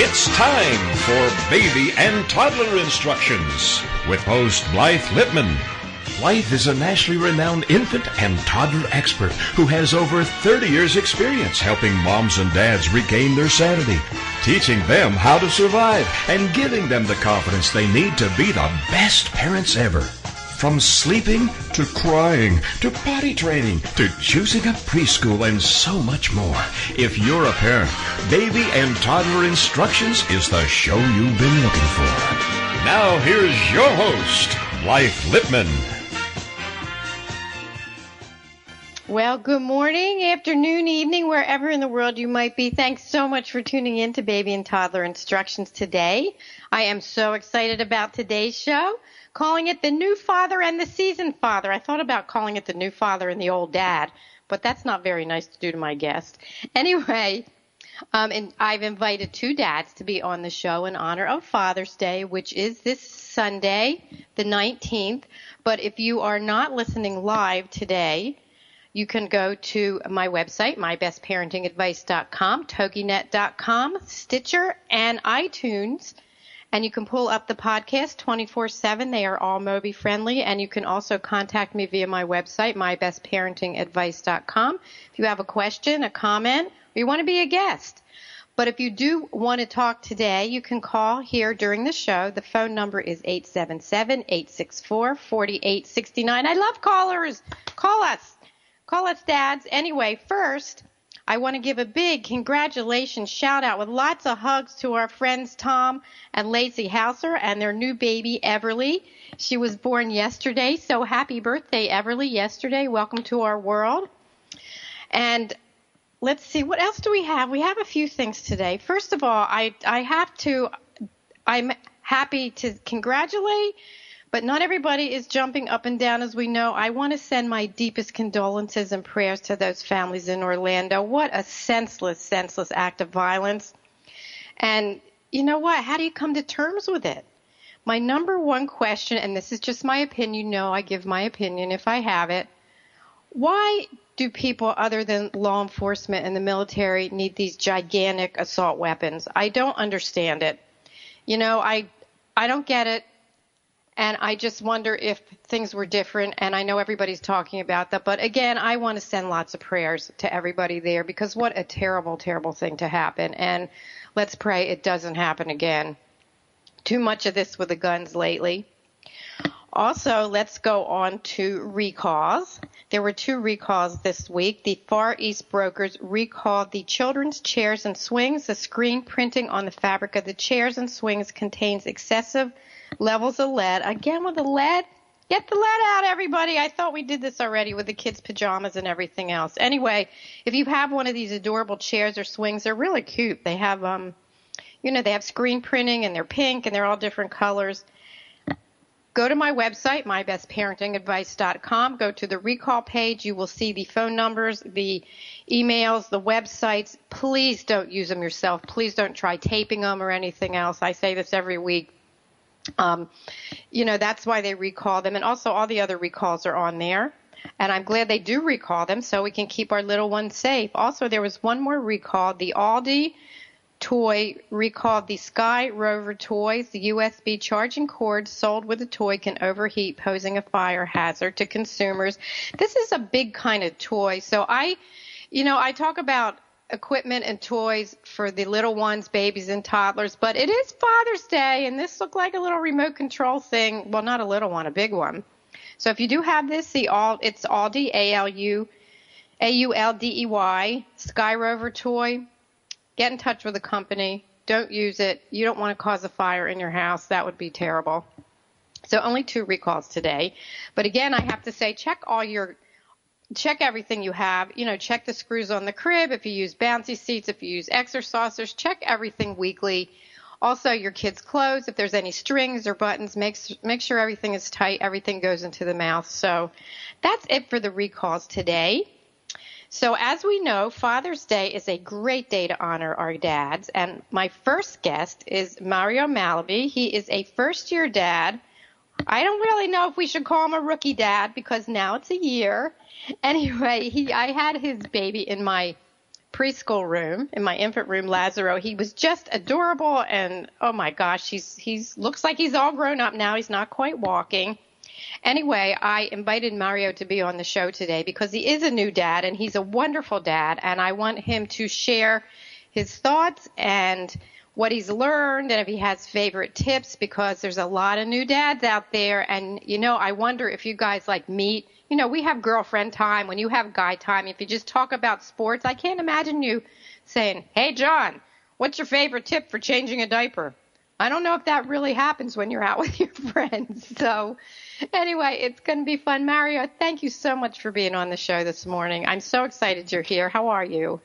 It's time for Baby and Toddler Instructions with host Blythe Lipman. Blythe is a nationally renowned infant and toddler expert who has over 30 years' experience helping moms and dads regain their sanity, teaching them how to survive, and giving them the confidence they need to be the best parents ever. From sleeping to crying to potty training to choosing a preschool and so much more. If you're a parent, Baby and Toddler Instructions is the show you've been looking for. Now here's your host, Blythe Lipman. Well, good morning, afternoon, evening, wherever in the world you might be. Thanks so much for tuning in to Baby and Toddler Instructions today. I am so excited about today's show, calling it the new father and the seasoned father. I thought about calling it the new father and the old dad, but that's not very nice to do to my guest. Anyway, and I've invited two dads to be on the show in honor of Father's Day, which is this Sunday, the 19th. But if you are not listening live today, you can go to my website, mybestparentingadvice.com, toginet.com, Stitcher, and iTunes. And you can pull up the podcast 24/7. They are all Moby friendly. And you can also contact me via my website, mybestparentingadvice.com. If you have a question, a comment, or you want to be a guest. But if you do want to talk today, you can call here during the show. The phone number is 877-864-4869. I love callers. Call us. Call us, dads. Anyway, first, I want to give a big congratulations shout out with lots of hugs to our friends Tom and Lacey Hauser and their new baby, Everly. She was born yesterday, so happy birthday, Everly, yesterday. Welcome to our world. And let's see, what else do we have? We have a few things today. First of all, I'm happy to congratulate, but not everybody is jumping up and down, as we know. I want to send my deepest condolences and prayers to those families in Orlando. What a senseless act of violence. And you know what? How do you come to terms with it? My number one question, and this is just my opinion, you know I give my opinion if I have it. Why do people other than law enforcement and the military need these gigantic assault weapons? I don't understand it. You know, I don't get it. And I just wonder if things were different, and I know everybody's talking about that. But again, I want to send lots of prayers to everybody there, because what a terrible, terrible thing to happen. And let's pray it doesn't happen again. Too much of this with the guns lately. Also, let's go on to recalls. There were 2 recalls this week. The Far East brokers recalled the children's chairs and swings. The screen printing on the fabric of the chairs and swings contains excessive levels of lead. Again with the lead? Get the lead out, everybody. I thought we did this already with the kids' pajamas and everything else. Anyway, if you have one of these adorable chairs or swings, they're really cute. They have, they have screen printing, and they're pink, and they're all different colors. Go to my website, mybestparentingadvice.com. Go to the recall page. You will see the phone numbers, the emails, the websites. Please don't use them yourself. Please don't try taping them or anything else. I say this every week. That's why they recall them. And also all the other recalls are on there. And I'm glad they do recall them so we can keep our little ones safe. Also, there was one more recall. The Aldi toy recalled the Sky Rover toys. The USB charging cord sold with the toy can overheat, posing a fire hazard to consumers. This is a big kind of toy. So I talk about equipment and toys for the little ones, babies and toddlers, but it is Father's Day, and this looked like a little remote control thing. Well, not a little one, a big one. So if you do have this, it's Aldi, AULDEY, Sky Rover toy. Get in touch with the company. Don't use it. You don't want to cause a fire in your house. That would be terrible. So only 2 recalls today. But again, I have to say, check everything you have. Check the screws on the crib. If you use bouncy seats, if you use exercisers, check everything weekly. Also, your kids' clothes, if there's any strings or buttons, make sure everything is tight. Everything goes into the mouth. So that's it for the recalls today. So as we know, Father's Day is a great day to honor our dads. And my first guest is Mario Malaby. He is a first-year dad. I don't really know if we should call him a rookie dad because now it's a year. Anyway, I had his baby in my preschool room, in my infant room, Lazaro. He was just adorable, and oh my gosh, he's looks like he's all grown up now. He's not quite walking. Anyway, I invited Mario to be on the show today because he is a new dad, and he's a wonderful dad, and I want him to share his thoughts and what he's learned, and if he has favorite tips, because there's a lot of new dads out there. And, I wonder if you guys meet. We have girlfriend time. When you have guy time, if you just talk about sports, I can't imagine you saying, hey, John, what's your favorite tip for changing a diaper? I don't know if that really happens when you're out with your friends. So anyway, it's going to be fun. Mario, thank you so much for being on the show this morning. I'm so excited you're here. How are you?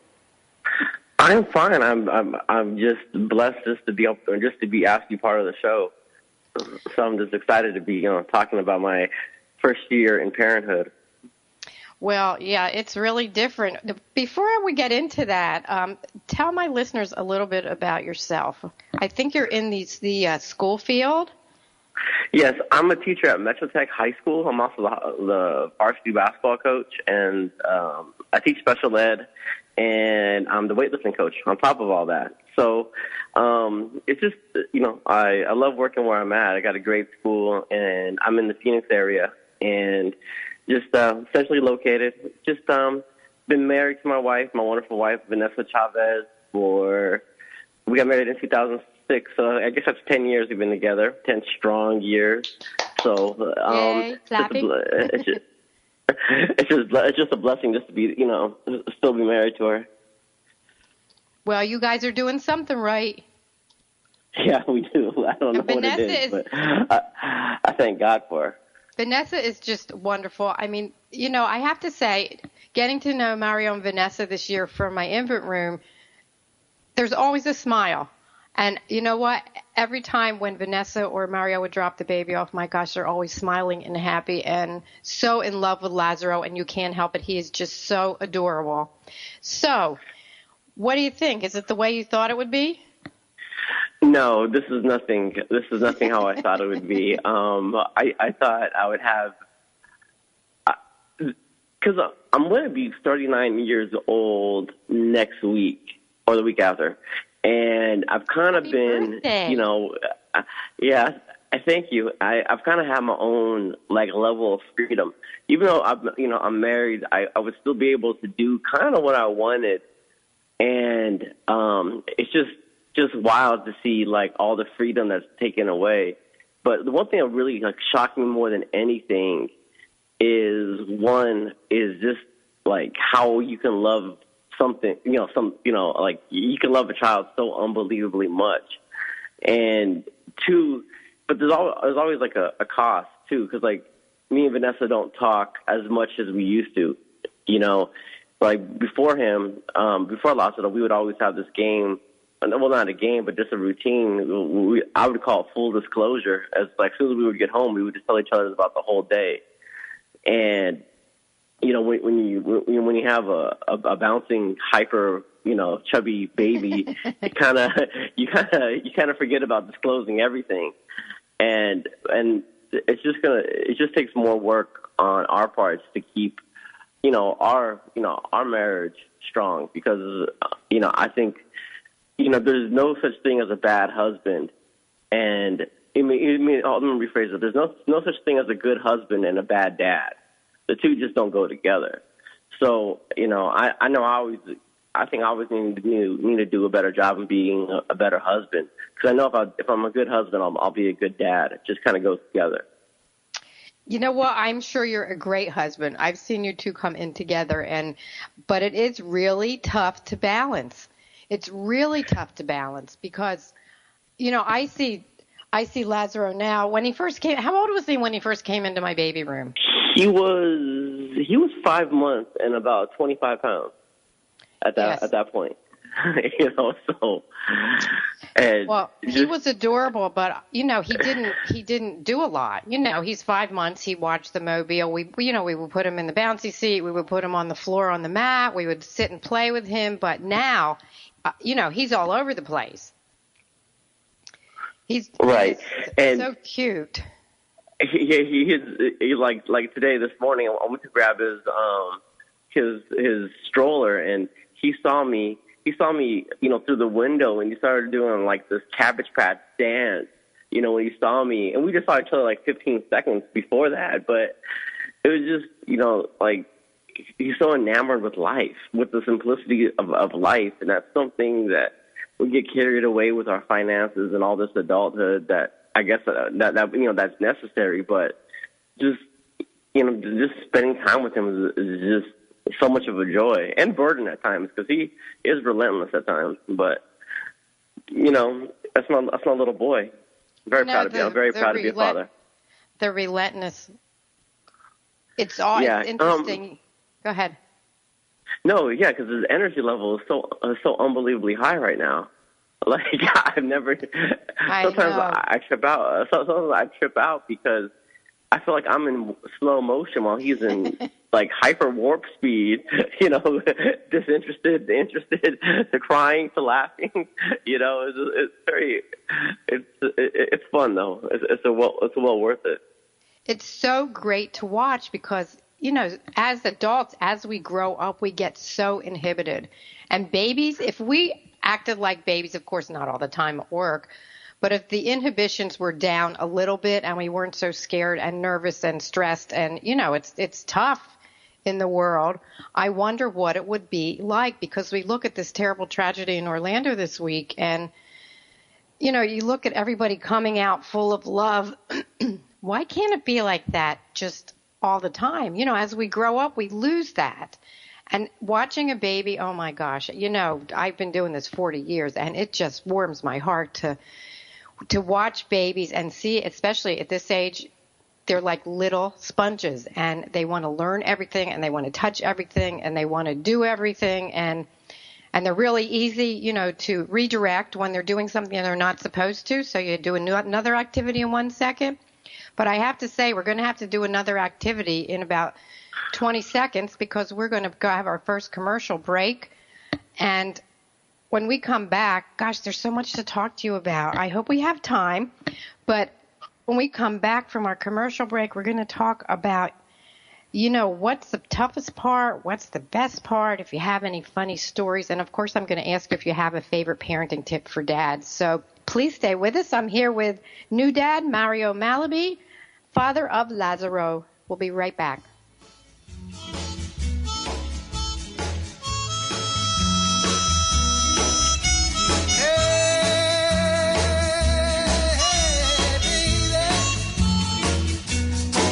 I'm fine. I'm just blessed just to be up there and just to be asked to be part of the show. So I'm just excited to be, talking about my first year in parenthood. Well, yeah, it's really different. Before we get into that, tell my listeners a little bit about yourself. I think you're in the school field. Yes, I'm a teacher at Metro Tech High School. I'm also the varsity basketball coach, and I teach special ed, and I'm the weightlifting coach on top of all that. So it's just, I love working where I'm at. I got a great school, and I'm in the Phoenix area, and just centrally located. Just been married to my wife, my wonderful wife, Vanessa Chavez, we got married in 2006, so I guess that's 10 years we've been together, 10 strong years. So Yay, clapping. It's just a blessing just to be, still be married to her. Well, you guys are doing something right. Yeah, we do. I don't know what it is, but I thank God for her. Vanessa is just wonderful. I mean, I have to say, getting to know Mario and Vanessa this year from my infant room, there's always a smile. And you know what? Every time when Vanessa or Mario would drop the baby off, my gosh, they're always smiling and happy and so in love with Lazaro, and you can't help it. He is just so adorable. So, what do you think? Is it the way you thought it would be? No, this is nothing how I thought it would be. I thought I would have, because I'm going to be 39 years old next week or the week after. And I've kind of been, birthday. Yeah, I thank you. I've kind of had my own level of freedom. Even though I'm married, I would still be able to do kind of what I wanted. And it's just wild to see all the freedom that's taken away. But the one thing that really shocked me more than anything is just how you can love something, you can love a child so unbelievably much. And two, but there's always a cost too, because me and Vanessa don't talk as much as we used to, before Lázaro, we would always have this game. Well, not a game, but just a routine. I would call it full disclosure. As soon as we would get home, we would just tell each other about the whole day. And when you have a bouncing, hyper, chubby baby, you kind of forget about disclosing everything. And it just takes more work on our parts to keep our marriage strong, because I think. There's no such thing as a bad husband, and let me rephrase it. There's no such thing as a good husband and a bad dad. The two just don't go together. So, I think I always need to do a better job of being a better husband, because I know if I'm a good husband, I'll be a good dad. It just kind of goes together. You know what? I'm sure you're a great husband. I've seen you two come in together, but it is really tough to balance. It's really tough to balance because, I see Lazaro now. When he first came, how old was he when he first came into my baby room? He was 5 months and about 25 pounds at that point. So. And well, he was adorable, but he didn't do a lot. He's 5 months. He watched the mobile. We would put him in the bouncy seat. We would put him on the floor on the mat. We would sit and play with him. But now, he's all over the place. He's and so cute. He is like today, this morning, I went to grab his stroller, and he saw me, through the window, and he started doing like this Cabbage Patch dance, when he saw me. And we just saw each other like 15 seconds before that. But it was just, like, he's so enamored with life, with the simplicity of life. And that's something that we get carried away with our finances and all this adulthood that I guess that's necessary. But just spending time with him is just so much of a joy and burden at times, because he is relentless at times. But that's my little boy. I'm very proud of you. I'm very proud to be a father. The relentless. It's it's interesting. Go ahead. No, yeah, because his energy level is so unbelievably high right now. Like, I've never. Sometimes I trip out. Sometimes I trip out because I feel like I'm in slow motion while he's in like hyper warp speed. Disinterested, to interested, to crying, to laughing. It's fun though. It's well worth it. It's so great to watch because, as adults, as we grow up, we get so inhibited. And babies, if we acted like babies, of course not all the time at work, but if the inhibitions were down a little bit and we weren't so scared and nervous and stressed and, it's tough in the world, I wonder what it would be like, because we look at this terrible tragedy in Orlando this week and, you look at everybody coming out full of love. Why can't it be like that just all the time? As we grow up, we lose that. And watching a baby, oh my gosh, I've been doing this 40 years and it just warms my heart to watch babies and see, especially at this age, they're like little sponges and they want to learn everything and they want to touch everything and they want to do everything. And they're really easy, to redirect when they're doing something they're not supposed to. So you do another activity in 1 second. But I have to say, we're going to have to do another activity in about 20 seconds because we're going to go have our first commercial break. And when we come back, gosh, there's so much to talk to you about. I hope we have time. But when we come back from our commercial break, we're going to talk about, what's the toughest part, what's the best part, if you have any funny stories. And, of course, I'm going to ask if you have a favorite parenting tip for dads. So please stay with us. I'm here with new dad, Mario Malaby, father of Lazaro. We'll be right back.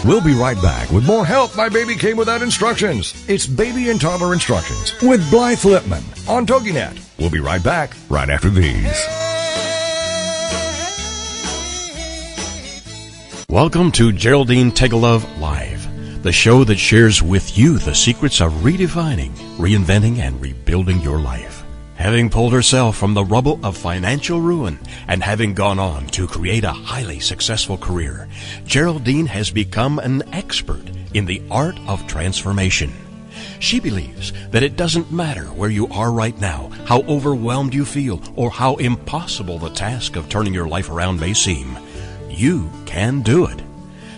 We'll be right back with more Help My Baby Came Without Instructions. It's Baby and Toddler Instructions with Blythe Lipman on TogiNet. We'll be right back right after these. Welcome to Geraldine Tegelove Live, the show that shares with you the secrets of redefining, reinventing, and rebuilding your life. Having pulled herself from the rubble of financial ruin and having gone on to create a highly successful career, Geraldine has become an expert in the art of transformation. She believes that it doesn't matter where you are right now, how overwhelmed you feel, or how impossible the task of turning your life around may seem. You can do it.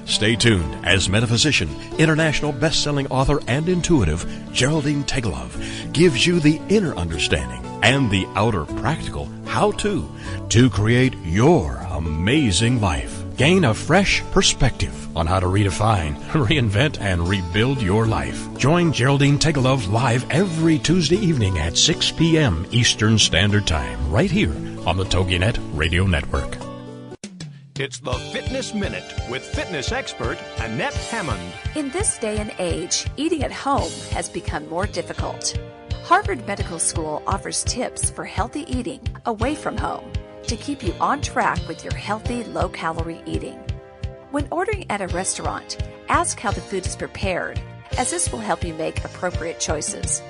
Stay tuned as metaphysician, international best-selling author, and intuitive Geraldine Tegelove gives you the inner understanding and the outer practical how-to to create your amazing life. Gain a fresh perspective on how to redefine, reinvent, and rebuild your life. Join Geraldine Tegelove live every Tuesday evening at 6 p.m. Eastern Standard Time, right here on the TogiNet Radio Network. It's the Fitness Minute with fitness expert Annette Hammond. In this day and age, eating at home has become more difficult. Harvard Medical School offers tips for healthy eating away from home to keep you on track with your healthy, low-calorie eating. When ordering at a restaurant, ask how the food is prepared, as this will help you make appropriate choices.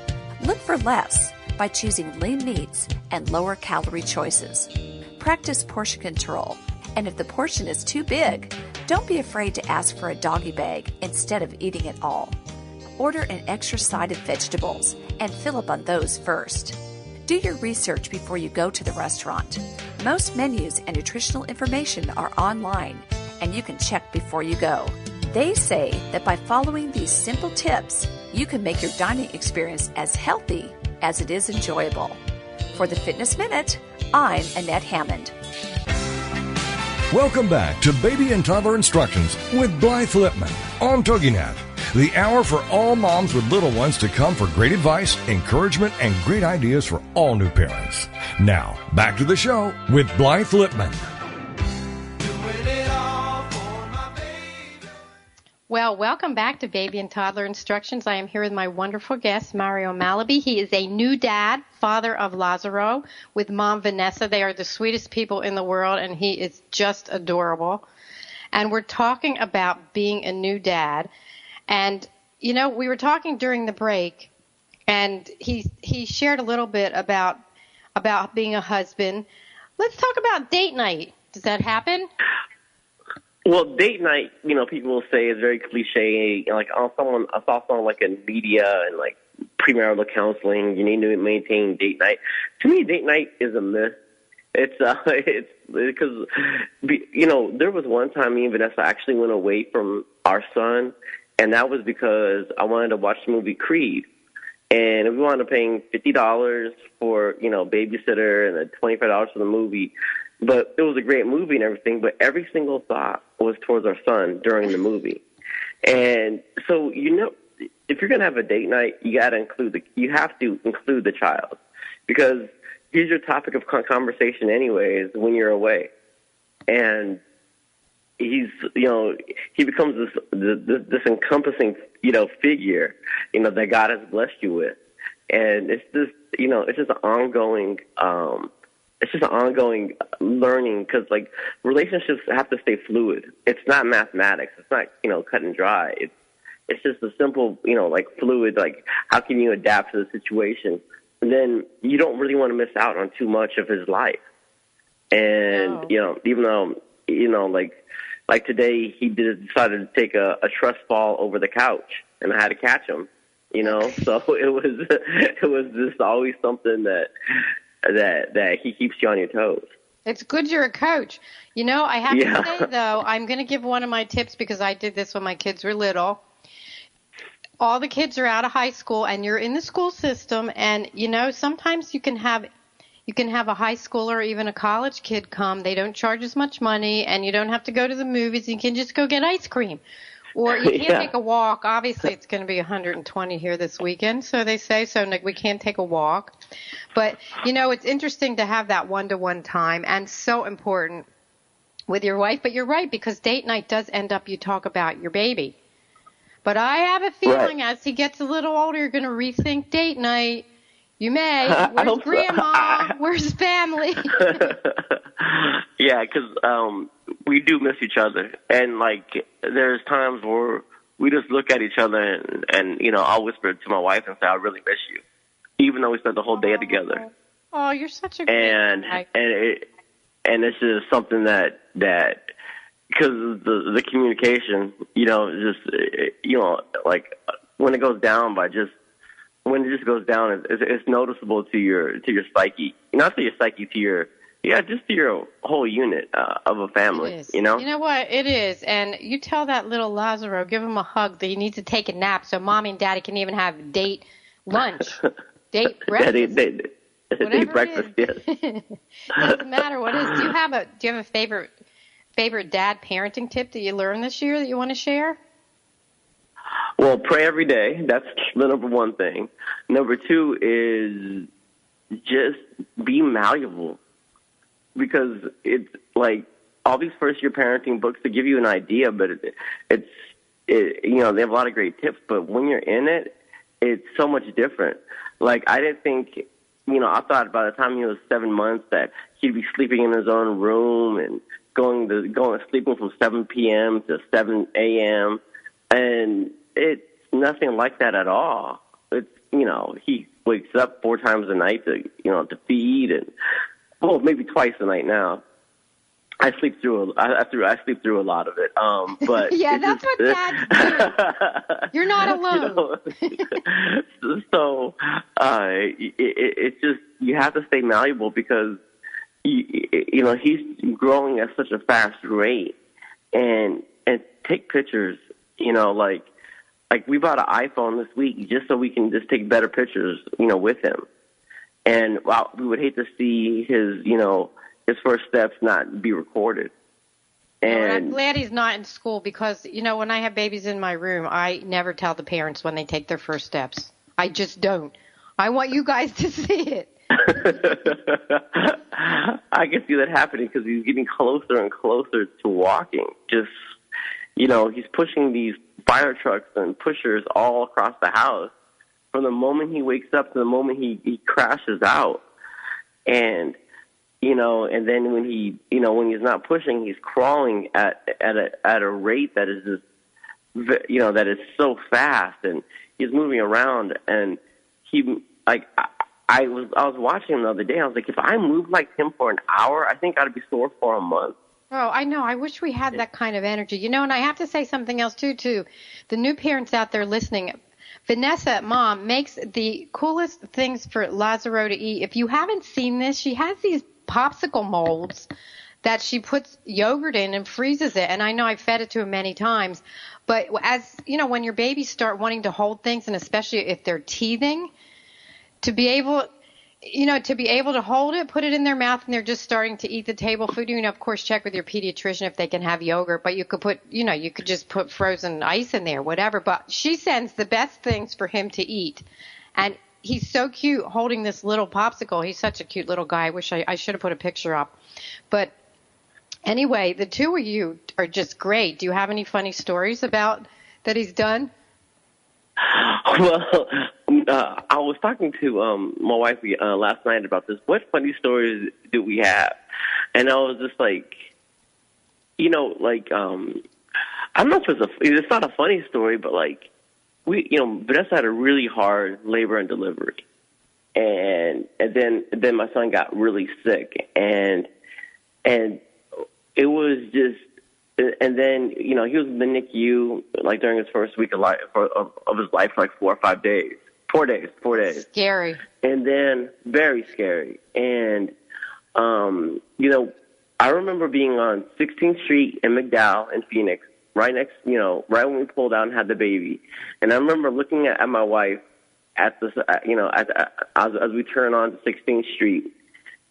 Look for less by choosing lean meats and lower-calorie choices. Practice portion control, and if the portion is too big, don't be afraid to ask for a doggy bag instead of eating it all. Order an extra side of vegetables and fill up on those first. Do your research before you go to the restaurant. Most menus and nutritional information are online, and you can check before you go. They say that by following these simple tips, you can make your dining experience as healthy as it is enjoyable. For the Fitness Minute, I'm Annette Hammond. Welcome back to Baby and Toddler Instructions with Blythe Lipman on TogiNet, the hour for all moms with little ones to come for great advice, encouragement, and great ideas for all new parents. Now, back to the show with Blythe Lipman. Well, welcome back to Baby and Toddler Instructions. I am here with my wonderful guest, Mario Malaby. He is a new dad, father of Lazaro, with mom Vanessa. They are the sweetest people in the world, and he is just adorable. And we're talking about being a new dad. And, you know, we were talking during the break, and he shared a little bit about being a husband. Let's talk about date night. Does that happen? Well, date night, you know, people will say is very cliche. Like, I saw someone like in media and like premarital counseling, you need to maintain date night. To me, date night is a myth. It's because, you know, there was one time me and Vanessa actually went away from our son, and that was because I wanted to watch the movie Creed. And we wound up paying $50 for, you know, babysitter and then $25 for the movie. But it was a great movie and everything, but every single thought was towards our son during the movie. And so, you know, if you're going to have a date night, you have to include the child, because he's your topic of conversation anyways when you're away. And he becomes this encompassing, you know, figure, you know, that God has blessed you with. And it's just, you know, it's just an ongoing learning, because like relationships have to stay fluid. It's not mathematics. It's not, you know, cut and dry. It's just a simple, you know, like fluid, like how can you adapt to the situation? And then you don't really want to miss out on too much of his life. And, you know, even though, you know, like today he decided to take a trust fall over the couch, and I had to catch him, you know? So it was just always something that he keeps you on your toes. It's good you're a coach. You know, I have to say, though, I'm going to give one of my tips, because I did this when my kids were little. All the kids are out of high school, and you're in the school system, and, you know, sometimes you can have a high schooler or even a college kid come. They don't charge as much money, and you don't have to go to the movies. You can just go get ice cream. Or you can't take a walk. Obviously, it's going to be 120 here this weekend, so they say. So we can't take a walk. But, you know, it's interesting to have that one-to-one time, and so important with your wife. But you're right, because date night does end up, you talk about your baby. But I have a feeling as he gets a little older, you're going to rethink date night. You may. Where's Grandma? Where's family? Yeah, because we do miss each other. And, like, there's times where we just look at each other and, you know, I'll whisper to my wife and say, I really miss you, even though we spent the whole day together. Oh, you're such a great guy. And it's just something that because the communication, you know, just, you know, like when it goes down when it just goes down, it's noticeable to your psyche. Not to your psyche, just to your whole unit of a family, you know? You know what? It is. And you tell that little Lazaro, give him a hug, that he needs to take a nap so Mommy and Daddy can even have date lunch, date breakfast. Date breakfast, yes. Doesn't matter what it is. Do you have a favorite dad parenting tip that you learned this year that you want to share? Well, pray every day. That's the number one thing. Number two is just be malleable, because it's like all these first-year parenting books to give you an idea, but it's you know, they have a lot of great tips, but when you're in it, it's so much different. Like, I didn't think, you know, I thought by the time he was 7 months that he'd be sleeping in his own room and sleeping from 7 p.m. to 7 a.m. And it's nothing like that at all. It's, you know, he wakes up 4 times a night to feed, and maybe twice a night now. I sleep through a lot of it. But yeah, that's what dads do. You're not alone. So it's just, you have to stay malleable, because you know, he's growing at such a fast rate, and take pictures. You know, like we bought an iPhone this week just so we can just take better pictures, you know, with him. And we would hate to see his first steps not be recorded. And I'm glad he's not in school because, when I have babies in my room, I never tell the parents when they take their first steps. I just don't. I want you guys to see it. I can see that happening because he's getting closer and closer to walking. Just, he's pushing these fire trucks and pushers all across the house from the moment he wakes up to the moment he crashes out. And, and then when when he's not pushing, he's crawling at a rate that is just, that is so fast, and he's moving around, and I was watching him the other day. I was like, if I moved like him for an hour, I think I'd be sore for a month. Oh, I know. I wish we had that kind of energy. And I have to say something else, too, to the new parents out there listening. Vanessa, Mom, makes the coolest things for Lazaro to eat. If you haven't seen this, she has these popsicle molds that she puts yogurt in and freezes it. And I know I've fed it to him many times. But as, when your babies start wanting to hold things, and especially if they're teething, to be able to hold it, put it in their mouth, and they're just starting to eat the table food. Of course, check with your pediatrician if they can have yogurt, but you could just put frozen ice in there, whatever. But she sends the best things for him to eat. And he's so cute holding this little popsicle. He's such a cute little guy. I wish I should have put a picture up. But anyway, the two of you are just great. Do you have any funny stories about that he's done? Well, I was talking to my wife last night about this. What funny stories do we have? And I was just like, I'm not sure it's not a funny story, but Vanessa had a really hard labor and delivery, and then my son got really sick, and it was just. And then, he was in the NICU, during his first week of his life, for 4 or 5 days. 4 days. 4 days. Scary. And then, very scary. And, I remember being on 16th Street in McDowell in Phoenix, right when we pulled out and had the baby. And I remember looking at my wife at this, as we turn on to 16th Street,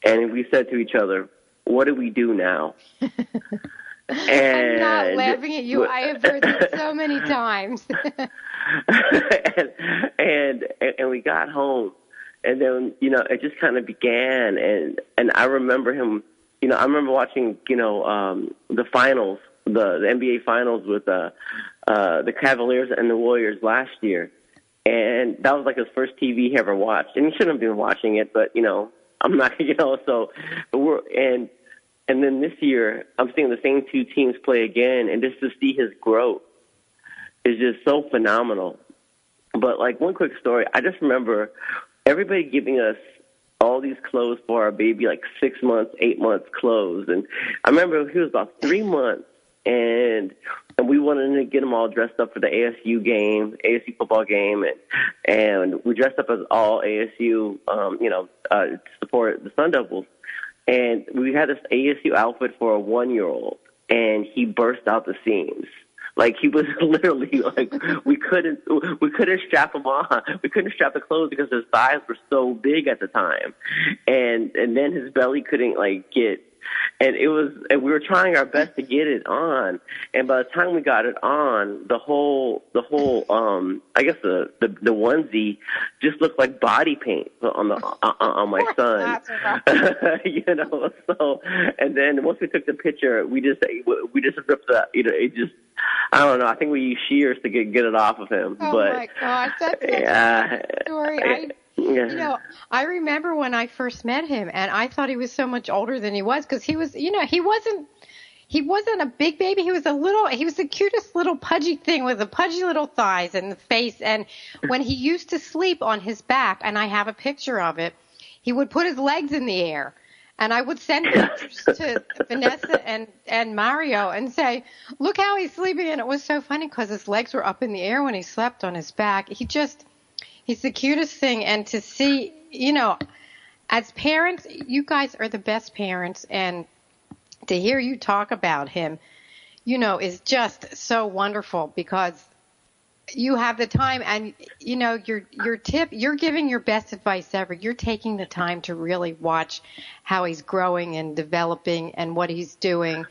and we said to each other, what do we do now? I'm not laughing at you. I have heard it so many times. and we got home, and then it just kind of began, and I remember him. I remember watching the finals, the NBA finals with the Cavaliers and the Warriors last year, and that was his first TV he ever watched, and he shouldn't have been watching it, but I'm not, but And then this year, I'm seeing the same two teams play again, and just to see his growth is just so phenomenal. But one quick story, I just remember everybody giving us all these clothes for our baby, 6 months, 8 months clothes. And I remember he was about 3 months, and we wanted to get him all dressed up for the ASU football game, and we dressed up as all ASU, to support the Sun Devils. And we had this ASU outfit for a 1-year-old, and he burst out the seams. He was literally we couldn't strap him on. We couldn't strap the clothes because his thighs were so big at the time, and then his belly couldn't get. And we were trying our best to get it on. And by the time we got it on, the whole, I guess the onesie just looked like body paint on my son. So, and then once we took the picture, we just ripped the, it just, I don't know. I think we used shears to get it off of him. Oh but, my gosh, that's such a story. I remember when I first met him, and I thought he was so much older than he was because he was, he wasn't a big baby. He was the cutest little pudgy thing with the pudgy little thighs and the face. And when he used to sleep on his back, and I have a picture of it, he would put his legs in the air. And I would send pictures to Vanessa and Mario and say, look how he's sleeping. And it was so funny because his legs were up in the air when he slept on his back. He's the cutest thing. And to see, as parents, you guys are the best parents. And to hear you talk about him, is just so wonderful because you have the time, and your tip, you're giving your best advice ever. You're taking the time to really watch how he's growing and developing and what he's doing,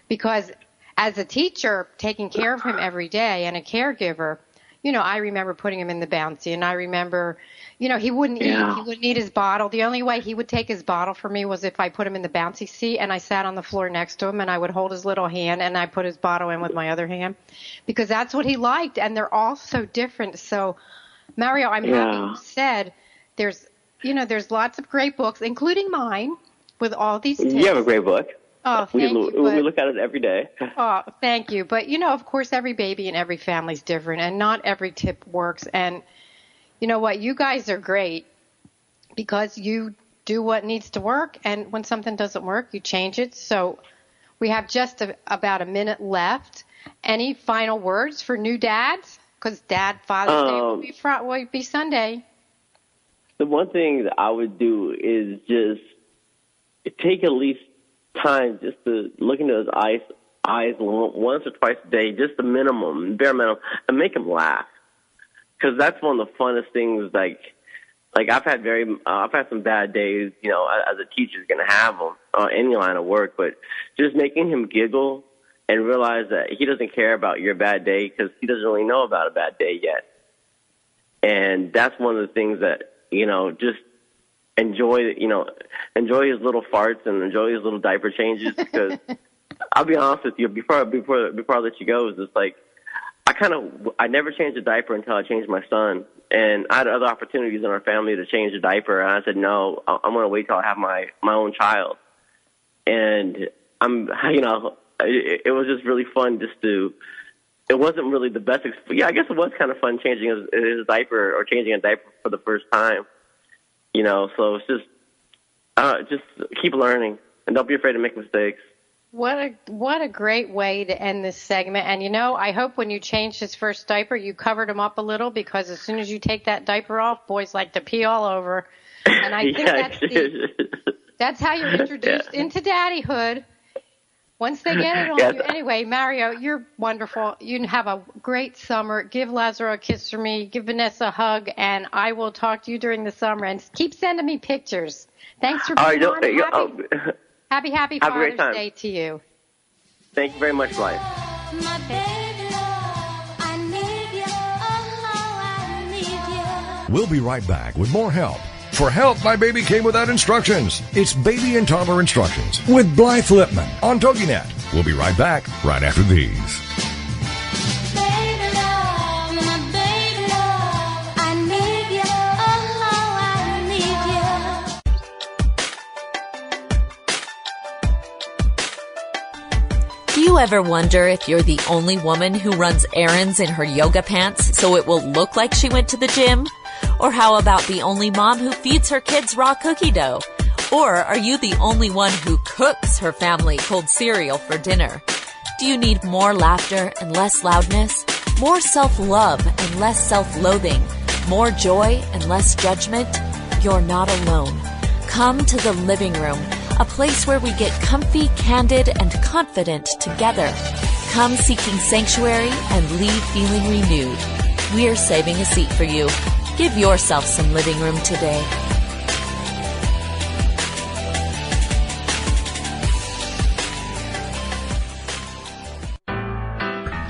because as a teacher taking care of him every day and a caregiver, I remember putting him in the bouncy, and I remember he wouldn't eat. He wouldn't eat his bottle. The only way he would take his bottle for me was if I put him in the bouncy seat and I sat on the floor next to him, and I would hold his little hand and I put his bottle in with my other hand, because that's what he liked. And they're all so different. So, Mario, I'm happy you said there's lots of great books, including mine, with all these tips. You have a great book. Oh, thank you. We look at it every day. Oh, thank you. But, of course, every baby and every family's different, and not every tip works. And you know what? You guys are great because you do what needs to work, and when something doesn't work, you change it. So we have just about a minute left. Any final words for new dads? Because Father's Day will be Sunday. The one thing that I would do is just take at least time just to look into his eyes once or twice a day, just the minimum, bare minimum, and make him laugh. Because that's one of the funnest things. Like I've had some bad days, as a teacher's going to have them on any line of work, but just making him giggle and realize that he doesn't care about your bad day because he doesn't really know about a bad day yet. And that's one of the things that, just enjoy his little farts and enjoy his little diaper changes, because I'll be honest with you, before I let you go, it's just like, I never changed a diaper until I changed my son, and I had other opportunities in our family to change a diaper, and I said, no, I'm going to wait till I have my own child. And it was just really fun it wasn't really the best, I guess it was kind of fun changing his diaper or changing a diaper for the first time. So it's just keep learning and don't be afraid to make mistakes. What a great way to end this segment. And I hope when you changed his first diaper, you covered him up a little, because as soon as you take that diaper off, boys like to pee all over. And I think that's how you're introduced into daddyhood. Once they get it on you. Anyway, Mario, you're wonderful. You have a great summer. Give Lazaro a kiss for me. Give Vanessa a hug. And I will talk to you during the summer. And keep sending me pictures. Thanks for being on. Happy Father's Day to you. Thank you very much, Blythe. We'll be right back with more help. For help, my baby came without instructions. It's Baby and Toddler Instructions with Blythe Lipman on TogiNet. We'll be right back right after these. Do you ever wonder if you're the only woman who runs errands in her yoga pants so it will look like she went to the gym? Or how about the only mom who feeds her kids raw cookie dough? Or are you the only one who cooks her family cold cereal for dinner? Do you need more laughter and less loudness? More self-love and less self-loathing? More joy and less judgment? You're not alone. Come to the living room, a place where we get comfy, candid, and confident together. Come seeking sanctuary and leave feeling renewed. We're saving a seat for you. Give yourself some living room today.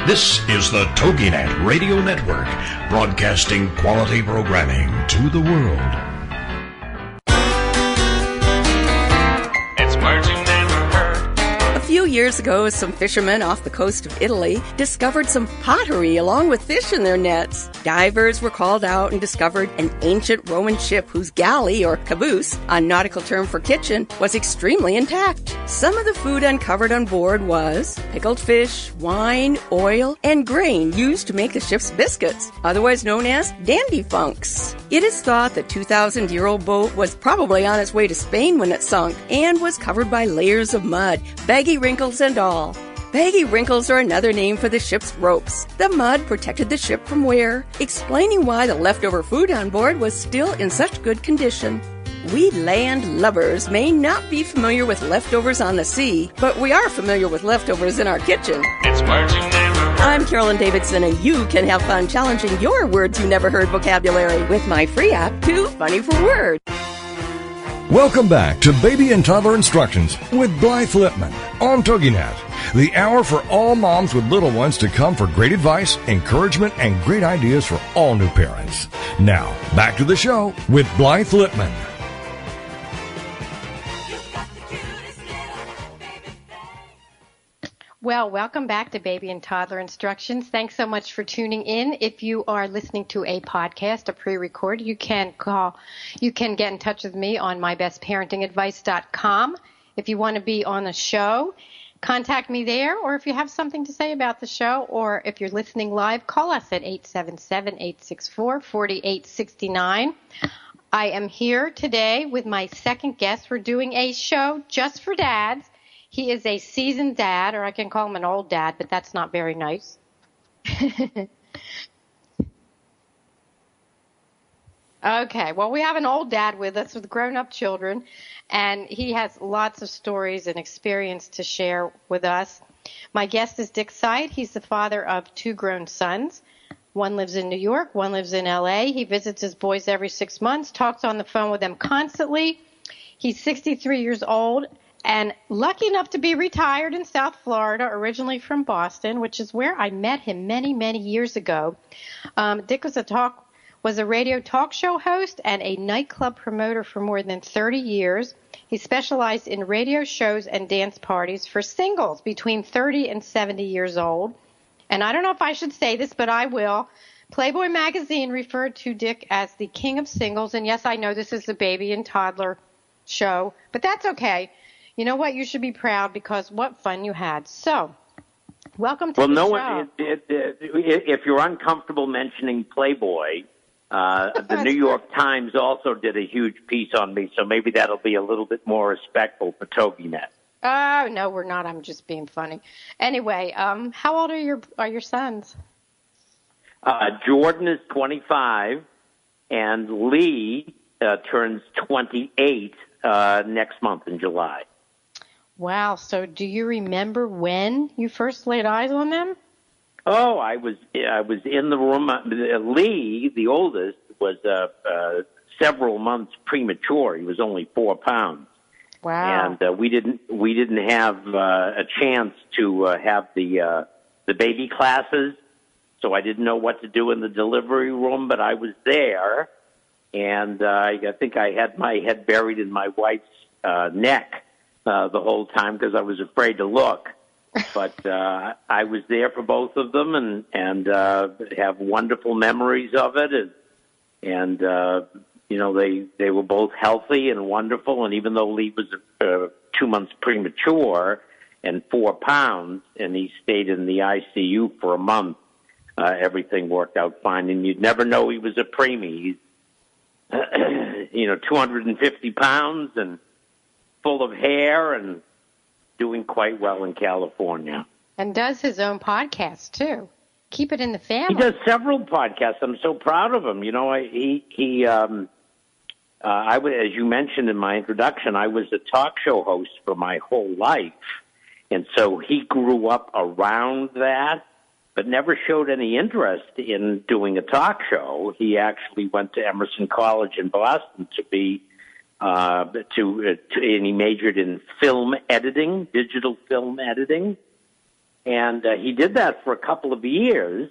This is the TogiNet Radio Network, broadcasting quality programming to the world. A few years ago, some fishermen off the coast of Italy discovered some pottery along with fish in their nets. Divers were called out and discovered an ancient Roman ship whose galley, or caboose, a nautical term for kitchen, was extremely intact. Some of the food uncovered on board was pickled fish, wine, oil, and grain used to make the ship's biscuits, otherwise known as dandy funks. It is thought the 2,000-year-old boat was probably on its way to Spain when it sunk and was covered by layers of mud, baggy wrinkles and all. Baggy wrinkles are another name for the ship's ropes. The mud protected the ship from wear, explaining why the leftover food on board was still in such good condition. We land lubbers may not be familiar with leftovers on the sea, but we are familiar with leftovers in our kitchen. It's Marching Neighborhood. I'm Carolyn Davidson, and you can have fun challenging your words you never heard vocabulary with my free app, Too Funny for Words. Welcome back to Baby and Toddler Instructions with Blythe Lipman on TogiNet, the hour for all moms with little ones to come for great advice, encouragement, and great ideas for all new parents. Now, back to the show with Blythe Lipman. Well, welcome back to Baby and Toddler Instructions. Thanks so much for tuning in. If you are listening to a podcast, a pre-record, you can get in touch with me on mybestparentingadvice.com. If you want to be on the show, contact me there, or if you have something to say about the show, or if you're listening live, call us at 877-864-4869. I am here today with my second guest. We're doing a show just for dads. He is a seasoned dad, or I can call him an old dad, but that's not very nice. Okay, well, we have an old dad with us with grown-up children, and he has lots of stories and experience to share with us. My guest is Dick Syatt. He's the father of two grown sons. One lives in New York, one lives in L.A. He visits his boys every 6 months, talks on the phone with them constantly. He's 63 years old and lucky enough to be retired in South Florida, originally from Boston, which is where I met him many, many years ago. Dick was a radio talk show host and a nightclub promoter for more than 30 years. He specialized in radio shows and dance parties for singles between 30 and 70 years old. And I don't know if I should say this, but I will. Playboy magazine referred to Dick as the king of singles. And yes, I know this is the baby and toddler show, but that's okay. You know what? You should be proud because what fun you had. So, welcome to the show. If you're uncomfortable mentioning Playboy, the New York Times also did a huge piece on me, so maybe that'll be a little bit more respectful for TogiNet. Oh, no, we're not. I'm just being funny. Anyway, how old are your sons? Jordan is 25, and Lee turns 28 next month in July. Wow. So do you remember when you first laid eyes on them? Oh, I was in the room. Lee, the oldest, was several months premature. He was only 4 pounds. Wow. And we didn't have a chance to have the baby classes, so I didn't know what to do in the delivery room, but I was there, and I think I had my head buried in my wife's neck the whole time because I was afraid to look. But I was there for both of them and have wonderful memories of it. And they were both healthy and wonderful. And even though Lee was 2 months premature and 4 pounds, and he stayed in the ICU for a month, everything worked out fine. And you'd never know he was a preemie. He's 250 pounds and full of hair and doing quite well in California. And does his own podcast, too. Keep it in the family. He does several podcasts. I'm so proud of him. I was, as you mentioned in my introduction, I was a talk show host for my whole life. And so he grew up around that, but never showed any interest in doing a talk show. He actually went to Emerson College in Boston and he majored in film editing, digital film editing. And he did that for a couple of years.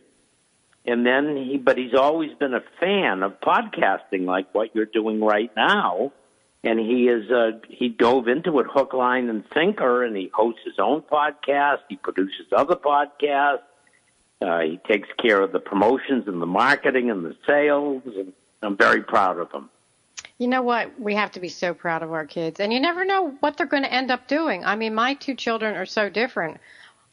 And then but he's always been a fan of podcasting like what you're doing right now. And he dove into it hook, line, and sinker, and he hosts his own podcast. He produces other podcasts. He takes care of the promotions and the marketing and the sales. And I'm very proud of him. You know what? We have to be so proud of our kids. And you never know what they're going to end up doing. I mean, my two children are so different.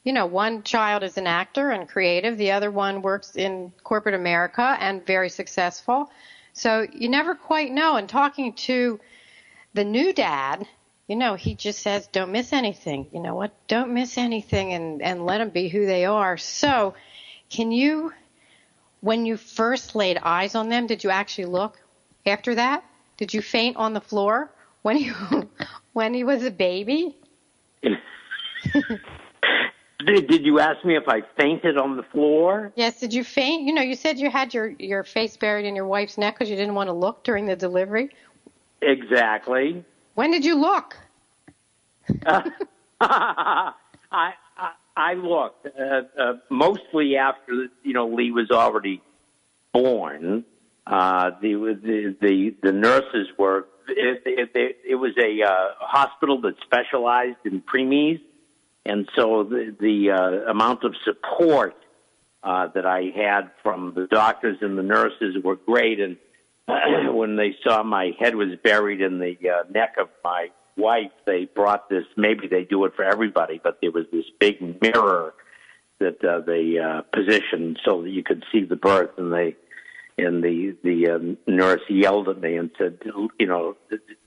One child is an actor and creative. The other one works in corporate America and very successful. So you never quite know. And talking to the new dad, he just says, don't miss anything. You know what? Don't miss anything and let them be who they are. So when you first laid eyes on them, did you actually look after that? Did you faint on the floor when he was a baby? Did you ask me if I fainted on the floor? Yes, did you faint? You know, you said you had your face buried in your wife's neck because you didn't want to look during the delivery. Exactly. When did you look? I looked mostly after Lee was already born. The nurses were. It was a hospital that specialized in preemies, and so the amount of support that I had from the doctors and the nurses were great. And when they saw my head was buried in the neck of my wife, they brought this. Maybe they do it for everybody, but there was this big mirror that they positioned so that you could see the birth, and the nurse yelled at me and said,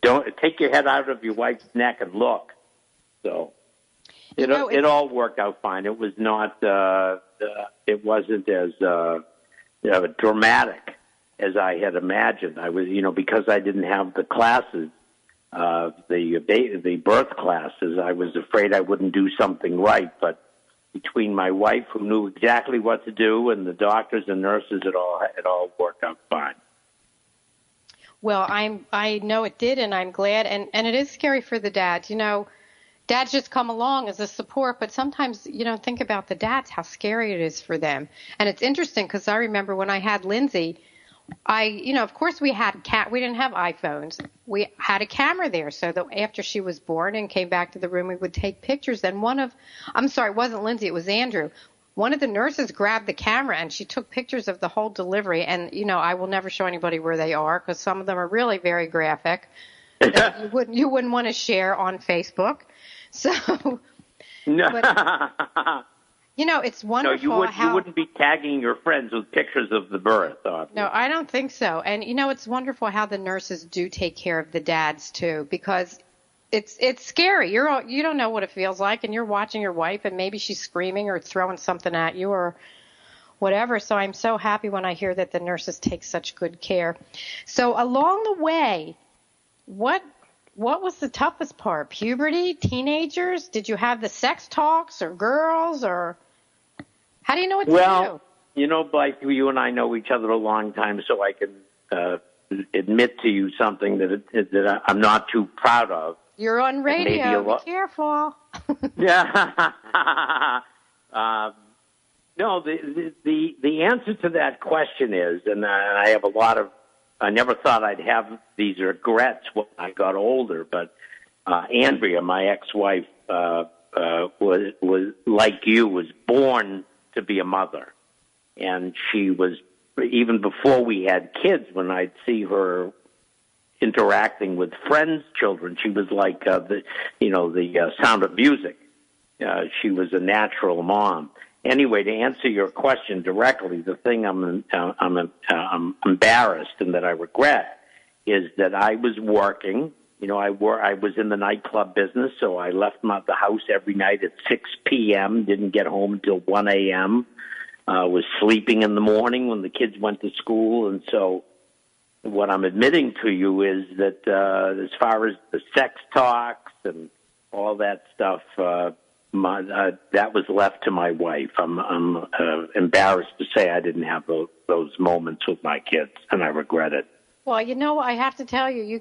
don't take your head out of your wife's neck and look. So it all worked out fine. It was not. It wasn't as dramatic as I had imagined. I was, because I didn't have the classes. The birth classes, I was afraid I wouldn't do something right, but between my wife, who knew exactly what to do, and the doctors and nurses, it all worked out fine. Well, I know it did, and I'm glad, and it is scary for the dads. Dads just come along as a support, but sometimes you don't think about the dads, how scary it is for them. And it's interesting because I remember when I had Lindsay, of course we didn't have iPhones. We had a camera there so that after she was born and came back to the room, we would take pictures. And it wasn't Lindsay, it was Andrew. One of the nurses grabbed the camera and she took pictures of the whole delivery. And, I will never show anybody where they are because some of them are really very graphic. You wouldn't want to share on Facebook. So, but, it's wonderful. No, you wouldn't be tagging your friends with pictures of the birth. Obviously. No, I don't think so. And, it's wonderful how the nurses do take care of the dads, too, because it's scary. You don't know what it feels like, and you're watching your wife, and maybe she's screaming or throwing something at you or whatever. So I'm so happy when I hear that the nurses take such good care. So along the way, what was the toughest part? Puberty? Teenagers? Did you have the sex talks or girls or... How do you know what to do? Blythe, you and I know each other a long time, so I can admit to you something that I'm not too proud of. You're on radio. Be careful. Yeah. No, the answer to that question is, and I have I never thought I'd have these regrets when I got older, but Andrea, my ex-wife, was like you, was born to be a mother. And she was, even before we had kids, when I'd see her interacting with friends' children, she was like the Sound of Music. She was a natural mom. Anyway, to answer your question directly, the thing I'm embarrassed and that I regret is that I was working. I was in the nightclub business, so I left the house every night at 6 p.m., didn't get home until 1 a.m., was sleeping in the morning when the kids went to school. And so what I'm admitting to you is that as far as the sex talks and all that stuff, that was left to my wife. I'm embarrassed to say I didn't have those moments with my kids, and I regret it. Well, I have to tell you,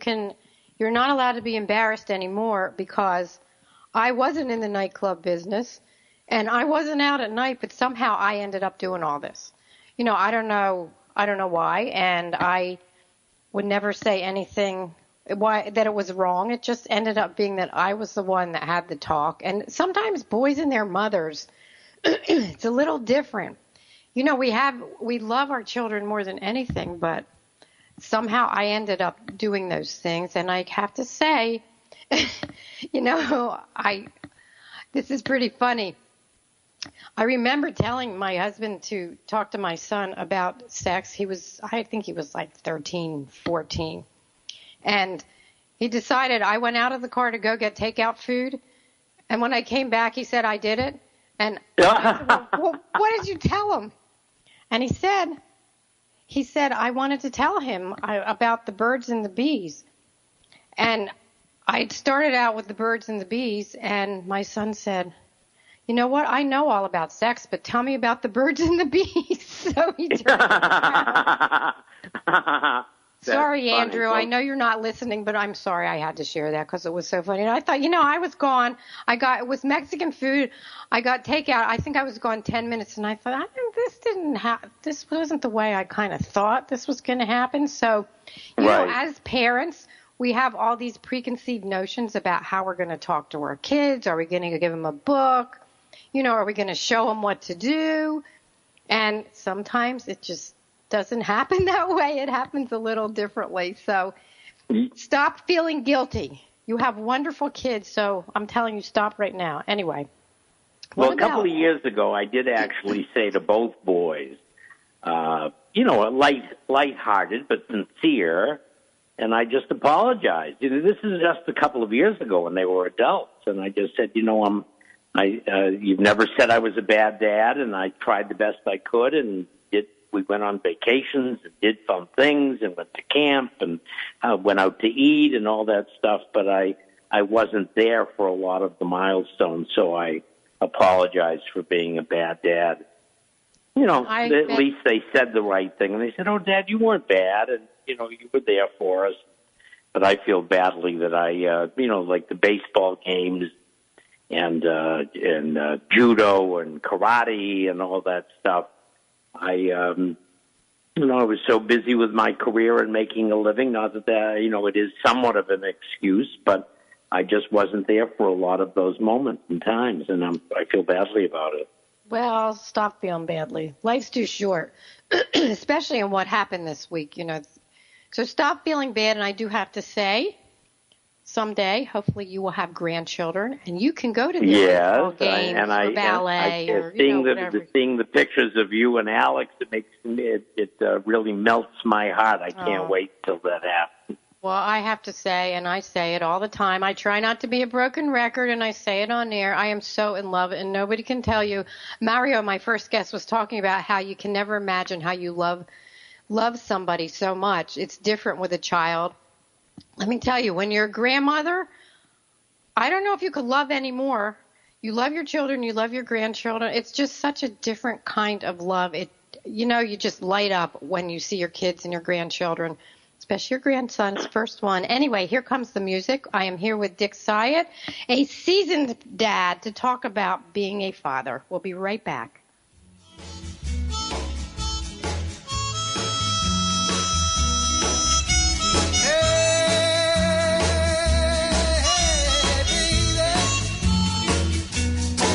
you're not allowed to be embarrassed anymore because I wasn't in the nightclub business and I wasn't out at night, but somehow I ended up doing all this. I don't know why, and I would never say anything that it was wrong. It just ended up being that I was the one that had the talk. And sometimes boys and their mothers, it's a little different. We love our children more than anything, but somehow I ended up doing those things. And I have to say, this is pretty funny. I remember telling my husband to talk to my son about sex. I think he was like 13, 14. And he decided, I went out of the car to go get takeout food. And when I came back, he said, I did it. And I said, well, what did you tell him? And he said, I wanted to tell him about the birds and the bees. And I started out with the birds and the bees, and my son said, you know what? I know all about sex, but tell me about the birds and the bees. So he turned around. Sorry, Andrew. I know you're not listening, but I'm sorry I had to share that because it was so funny. And I thought, I was gone. It was Mexican food. I got takeout. I think I was gone 10 minutes, and I thought, this wasn't the way I kind of thought this was going to happen. So, you know, as parents, we have all these preconceived notions about how we're going to talk to our kids. Are we going to give them a book? Are we going to show them what to do? And sometimes it just doesn't happen that way. It happens a little differently. So stop feeling guilty. You have wonderful kids, so I'm telling you, stop right now. Anyway. Well, a couple of years ago, I did actually say to both boys, lighthearted but sincere, and I just apologized. This is just a couple of years ago when they were adults, and I just said, you've never said I was a bad dad, and I tried the best I could, and we went on vacations and did fun things and went to camp and went out to eat and all that stuff, but I wasn't there for a lot of the milestones, so I apologized for being a bad dad. At least they said the right thing, and they said, "Oh, Dad, you weren't bad, and you were there for us." But I feel badly that I, like the baseball games and judo and karate and all that stuff. I was so busy with my career and making a living. Not that it is somewhat of an excuse, but I just wasn't there for a lot of those moments and times, and I feel badly about it. Well, stop feeling badly. Life's too short, especially in what happened this week. So stop feeling bad. And I do have to say, someday, hopefully, you will have grandchildren, and you can go to the baseball games or ballet or whatever. Seeing the pictures of you and Alex, it really melts my heart. I can't wait till that happens. Well, I have to say, and I say it all the time, I try not to be a broken record, and I say it on air, I am so in love, and nobody can tell you. Mario, my first guest, was talking about how you can never imagine how you love somebody so much. It's different with a child. Let me tell you, when you're a grandmother, I don't know if you could love anymore. You love your children, you love your grandchildren. It's just such a different kind of love. You just light up when you see your kids and your grandchildren, especially your grandson's first one. Anyway, here comes the music. I am here with Dick Syatt, a seasoned dad, to talk about being a father. We'll be right back.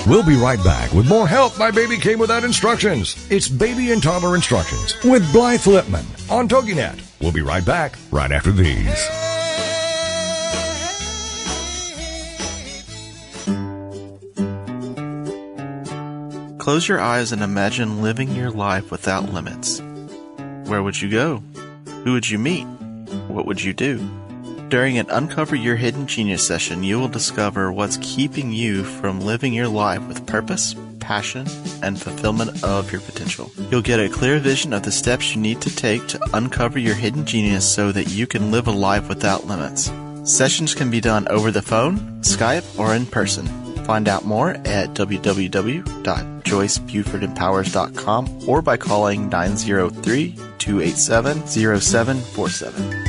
We'll be right back with more Help My Baby Came Without Instructions. It's Baby and Toddler Instructions with Blythe Lipman on TogiNet. We'll be right back right after these. Close your eyes and imagine living your life without limits. Where would you go? Who would you meet? What would you do? During an Uncover Your Hidden Genius session, you will discover what's keeping you from living your life with purpose, passion, and fulfillment of your potential. You'll get a clear vision of the steps you need to take to uncover your hidden genius so that you can live a life without limits. Sessions can be done over the phone, Skype, or in person. Find out more at www.joycebufordempowers.com or by calling 903-287-0747.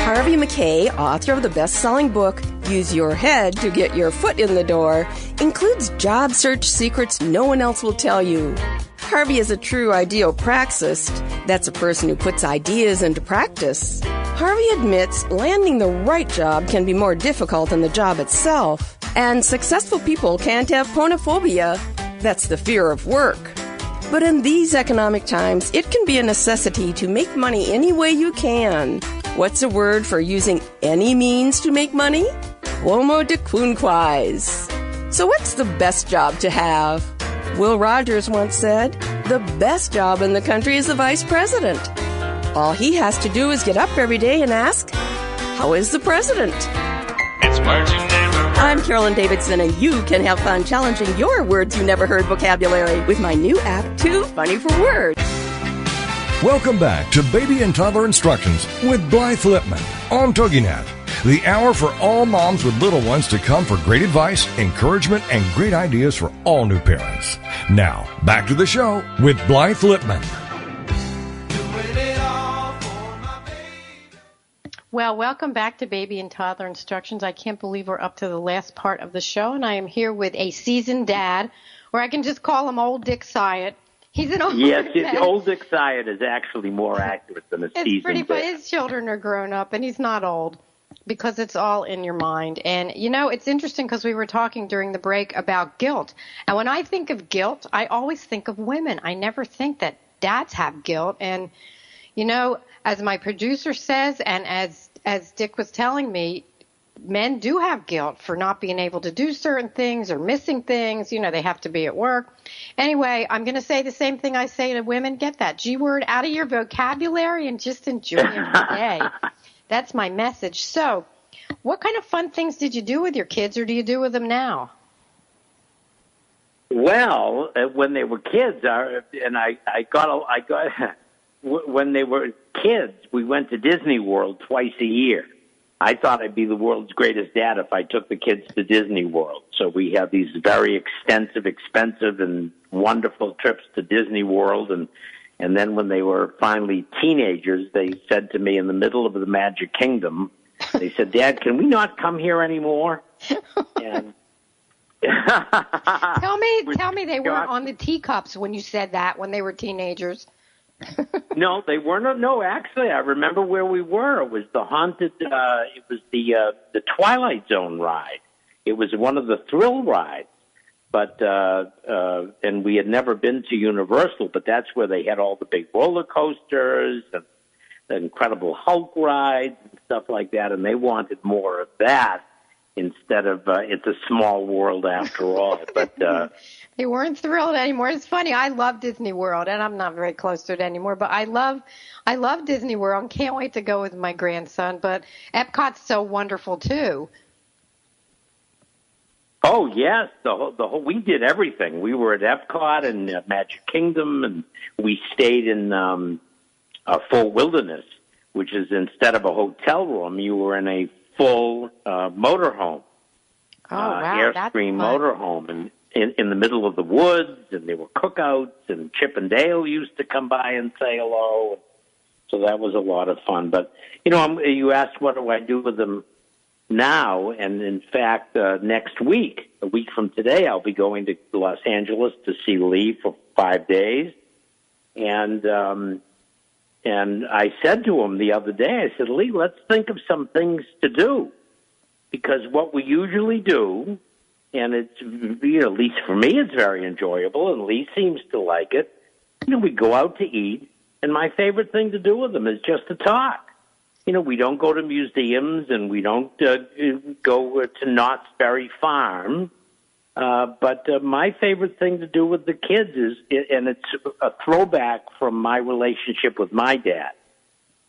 Harvey McKay, author of the best-selling book, Use Your Head to Get Your Foot in the Door, includes job search secrets no one else will tell you. Harvey is a true ideopraxist. That's a person who puts ideas into practice. Harvey admits landing the right job can be more difficult than the job itself. And successful people can't have ponophobia. That's the fear of work. But in these economic times, it can be a necessity to make money any way you can. What's a word for using any means to make money? Quomo de quunquais. So what's the best job to have? Will Rogers once said, the best job in the country is the vice president. All he has to do is get up every day and ask, how is the president? It's words you never heard. I'm Carolyn Davidson, and you can have fun challenging your words you never heard vocabulary with my new app, Too Funny for Words. Welcome back to Baby and Toddler Instructions with Blythe Lipman on TogiNet, the hour for all moms with little ones to come for great advice, encouragement, and great ideas for all new parents. Now, back to the show with Blythe Lipman. Well, welcome back to Baby and Toddler Instructions. I can't believe we're up to the last part of the show, and I am here with a seasoned dad, or I can just call him Old Dick Syatt. He's an old dad. Old Dick Syatt is actually more accurate than a seasoned dad. It's pretty funny. His children are grown up, and he's not old because it's all in your mind. And, you know, it's interesting because we were talking during the break about guilt. And when I think of guilt, I always think of women. I never think that dads have guilt. And, you know, as my producer says, and as Dick was telling me, men do have guilt for not being able to do certain things or missing things. You know, they have to be at work. Anyway, I'm going to say the same thing I say to women. Get that G word out of your vocabulary and just enjoy every day. That's my message. So, what kind of fun things did you do with your kids, or do you do with them now? Well, when they were kids, when they were kids, we went to Disney World twice a year. I thought I'd be the world's greatest dad if I took the kids to Disney World. So we had these very extensive, expensive, and wonderful trips to Disney World. And then when they were finally teenagers, they said to me in the middle of the Magic Kingdom, they said, "Dad, can we not come here anymore?" And Tell me they weren't on the teacups when you said that when they were teenagers. No, they weren't. No, actually, I remember where we were. It was the haunted. It was the Twilight Zone ride. It was one of the thrill rides, but and we had never been to Universal, but that's where they had all the big roller coasters and the Incredible Hulk rides and stuff like that. And they wanted more of that instead of It's a Small World after all. But they weren't thrilled anymore. It's funny. I love Disney World, and I'm not very close to it anymore. But I love Disney World. And can't wait to go with my grandson. But Epcot's so wonderful too. Oh yes, the whole. We did everything. We were at Epcot and Magic Kingdom, and we stayed in full wilderness, which is instead of a hotel room, you were in a full motorhome. Oh wow, Airstream motorhome, and in the middle of the woods, and there were cookouts, and Chip and Dale used to come by and say hello. So that was a lot of fun. But, you know, you asked what do I do with them now, and in fact, next week, a week from today, I'll be going to Los Angeles to see Lee for 5 days. And I said to him the other day, I said, "Lee, let's think of some things to do. Because what we usually do, and it's, you know, at least for me, it's very enjoyable, and Lee seems to like it. You know, we go out to eat, and my favorite thing to do with them is just to talk. You know, we don't go to museums, and we don't go to Knott's Berry Farm. But my favorite thing to do with the kids is, and it's a throwback from my relationship with my dad.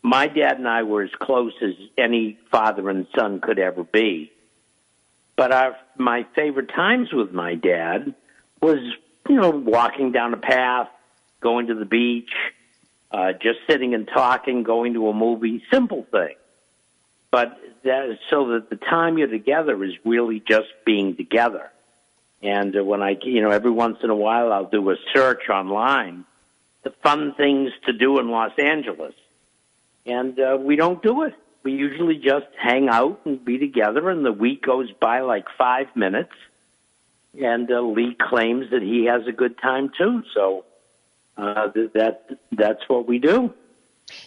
My dad and I were as close as any father and son could ever be. But my favorite times with my dad was, you know, walking down a path, going to the beach, just sitting and talking, going to a movie, simple thing. But so that the time you're together is really just being together. And when every once in a while I'll do a search online, the fun things to do in Los Angeles. And we don't do it. We usually just hang out and be together, and the week goes by like 5 minutes. And Lee claims that he has a good time too. So that's what we do.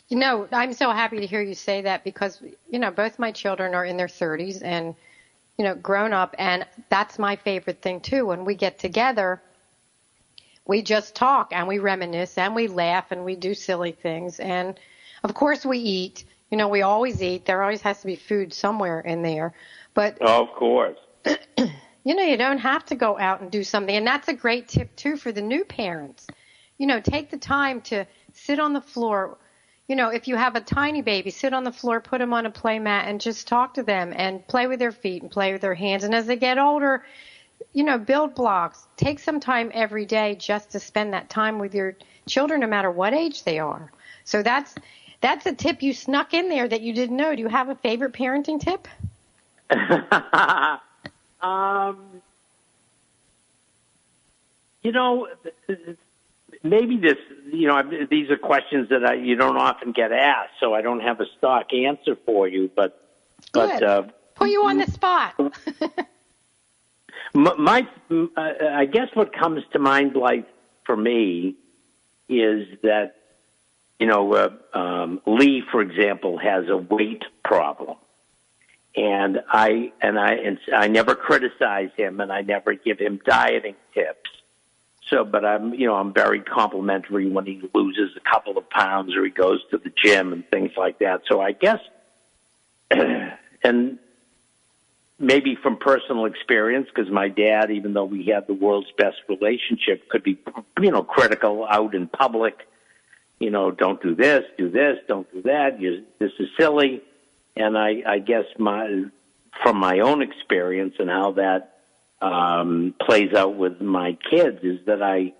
You know, I'm so happy to hear you say that because, you know, both my children are in their 30s and, you know, grown up, and that's my favorite thing too. When we get together, we just talk and we reminisce and we laugh and we do silly things. And, of course, we eat. You know, we always eat. There always has to be food somewhere in there. But of course. You know, you don't have to go out and do something. And that's a great tip, too, for the new parents. You know, take the time to sit on the floor. You know, if you have a tiny baby, sit on the floor, put them on a play mat, and just talk to them and play with their feet and play with their hands. And as they get older, you know, build blocks. Take some time every day just to spend that time with your children, no matter what age they are. So that's a tip you snuck in there that you didn't know. Do you have a favorite parenting tip? Maybe this, these are questions that you don't often get asked, so I don't have a stock answer for you. But put you on the spot. I guess what comes to mind, like for me, is that Lee, for example, has a weight problem, and I never criticize him, and I never give him dieting tips. So, but I'm very complimentary when he loses a couple of pounds or he goes to the gym and things like that. So I guess, and maybe from personal experience, because my dad, even though we had the world's best relationship, could be, critical out in public. Don't do this, don't do that. This is silly. And I guess from my own experience and how that plays out with my kids is that I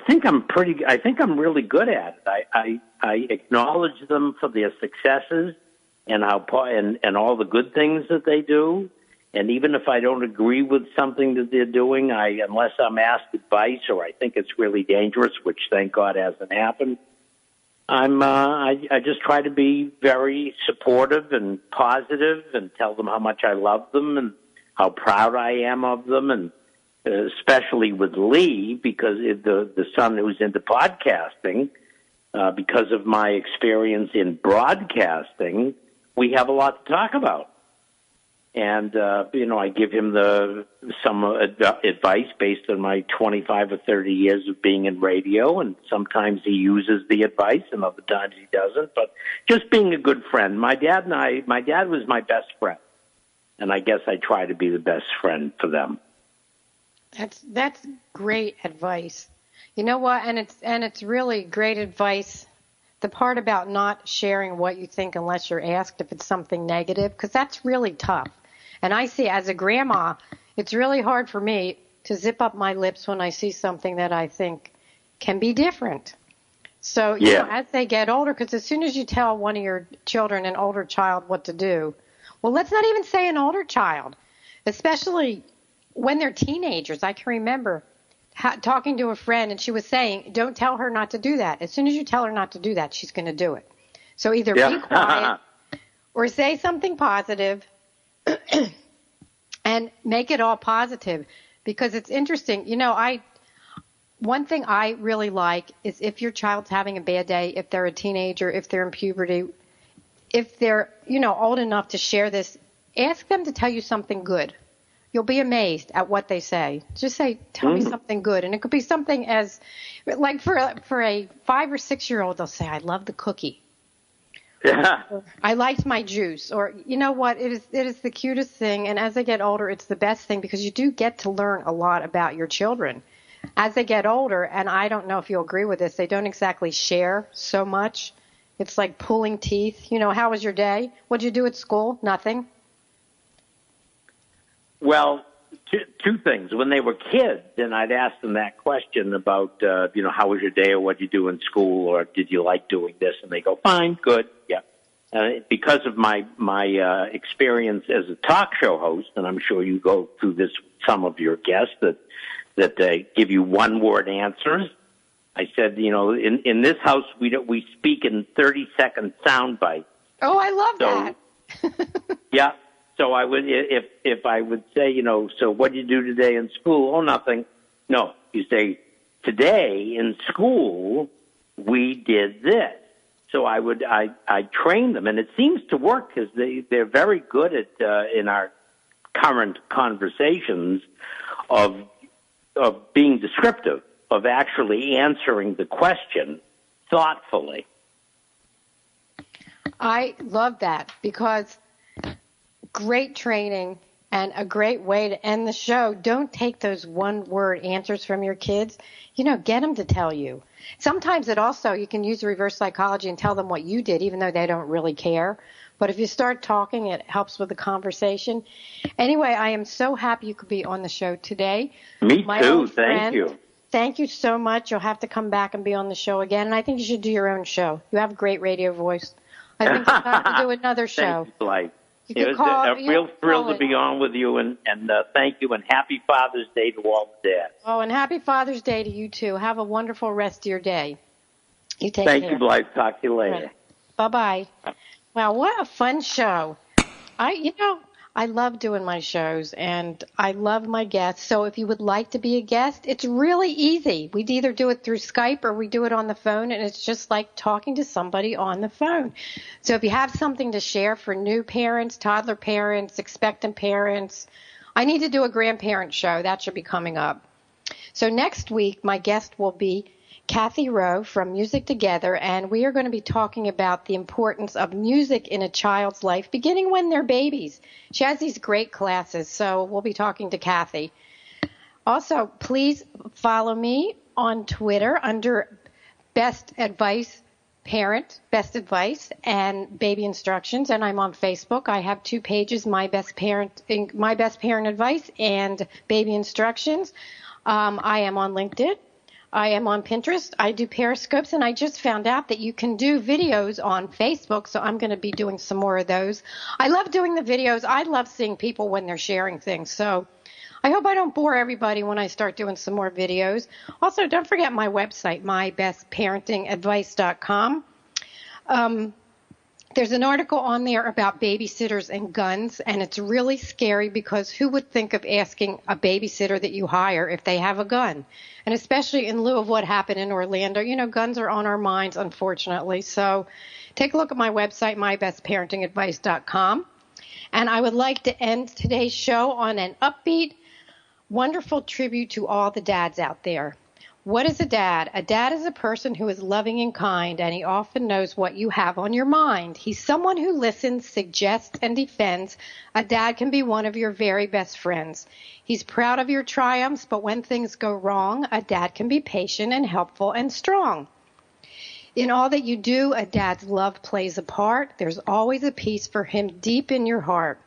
think I'm really good at it. I acknowledge them for their successes and and all the good things that they do. And even if I don't agree with something that they're doing, unless I'm asked advice or I think it's really dangerous, which thank God hasn't happened, I just try to be very supportive and positive and tell them how much I love them and how proud I am of them, and especially with Lee, because the son who's into podcasting, because of my experience in broadcasting, we have a lot to talk about. And, I give him some advice based on my 25 or 30 years of being in radio, and sometimes he uses the advice and other times he doesn't, but just being a good friend. My dad was my best friend. And I guess I try to be the best friend for them. That's great advice. You know what? And it's really great advice. The part about not sharing what you think unless you're asked if it's something negative, because that's really tough. And I see as a grandma, it's really hard for me to zip up my lips when I see something that I think can be different. So, as they get older, because as soon as you tell one of your children, an older child, what to do, well, let's not even say an older child, especially when they're teenagers. I can remember talking to a friend, and she was saying, don't tell her not to do that. As soon as you tell her not to do that, she's going to do it. So either be quiet or say something positive and make it all positive, because it's interesting. One thing I really like is if your child's having a bad day, if they're a teenager, if they're in puberty, if they're, old enough to share this, ask them to tell you something good. You'll be amazed at what they say. Just say, tell me something good. And it could be something as, like for a 5 or 6 year old, they'll say, I love the cookie. Yeah. I liked my juice. Or, you know what, it is the cutest thing. And as they get older, it's the best thing, because you do get to learn a lot about your children. As they get older, and I don't know if you'll agree with this, they don't exactly share so much. It's like pulling teeth. How was your day? What'd you do at school? Nothing. Well, two things. When they were kids, then I'd ask them that question about, how was your day, or what did you do in school, or did you like doing this? And they go, fine, good, yeah. Because of my experience as a talk show host, and I'm sure you go through this with some of your guests that they give you one-word answers. I said, in this house we speak in 30-second sound bites. Oh, I love that. Yeah. So I would, if I would say, so what did you do today in school? Oh, nothing. No, you say, today in school we did this. So I train them, and it seems to work, because they're very good at in our current conversations of being descriptive, of actually answering the question thoughtfully. I love that, because great training and a great way to end the show. Don't take those one-word answers from your kids. Get them to tell you. Sometimes you can use reverse psychology and tell them what you did, even though they don't really care. But if you start talking, it helps with the conversation. Anyway, I am so happy you could be on the show today. Me too. Thank you. thank you so much. You'll have to come back and be on the show again. And I think you should do your own show. You have a great radio voice. I think it's time to do another show. Thank you, Blythe. You It was a real thrill to be on with you, and thank you, and happy Father's Day to all the dads. Oh, and happy Father's Day to you, too. Have a wonderful rest of your day. You take care. Thank you, Blythe. Talk to you later. Right. Bye-bye. Wow, what a fun show. I love doing my shows, and I love my guests. So if you would like to be a guest, it's really easy. We'd either do it through Skype or we do it on the phone, and it's just like talking to somebody on the phone. So if you have something to share for new parents, toddler parents, expectant parents, I need to do a grandparent show. That should be coming up. So next week, my guest will be Kathy Rowe from Music Together, and we are going to be talking about the importance of music in a child's life, beginning when they're babies. She has these great classes, so we'll be talking to Kathy. Also, please follow me on Twitter under Best Advice Parent, Best Advice, and Baby Instructions, and I'm on Facebook. I have 2 pages, My Best Parent Advice and Baby Instructions. I am on LinkedIn. I am on Pinterest. I do Periscopes, and I just found out that you can do videos on Facebook, so I'm going to be doing some more of those. I love doing the videos. I love seeing people when they're sharing things, so I hope I don't bore everybody when I start doing some more videos. Also, don't forget my website, mybestparentingadvice.com. There's an article on there about babysitters and guns, and it's really scary because who would think of asking a babysitter that you hire if they have a gun? And especially in lieu of what happened in Orlando, guns are on our minds, unfortunately. So take a look at my website, mybestparentingadvice.com. And I would like to end today's show on an upbeat, wonderful tribute to all the dads out there. What is a dad? A dad is a person who is loving and kind, and he often knows what you have on your mind. He's someone who listens, suggests, and defends. A dad can be one of your very best friends. He's proud of your triumphs, but when things go wrong, a dad can be patient and helpful and strong. In all that you do, a dad's love plays a part. There's always a piece for him deep in your heart.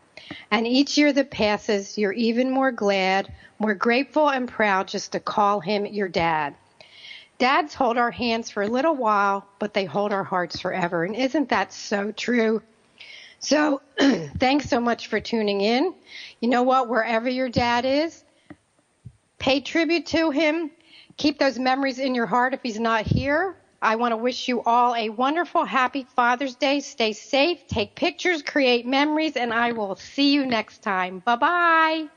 And each year that passes, you're even more glad, more grateful and proud just to call him your dad. Dads hold our hands for a little while, but they hold our hearts forever. And isn't that so true? So thanks so much for tuning in. You know what? Wherever your dad is, pay tribute to him. Keep those memories in your heart if he's not here. I want to wish you all a wonderful, happy Father's Day. Stay safe, take pictures, create memories, and I will see you next time. Bye-bye.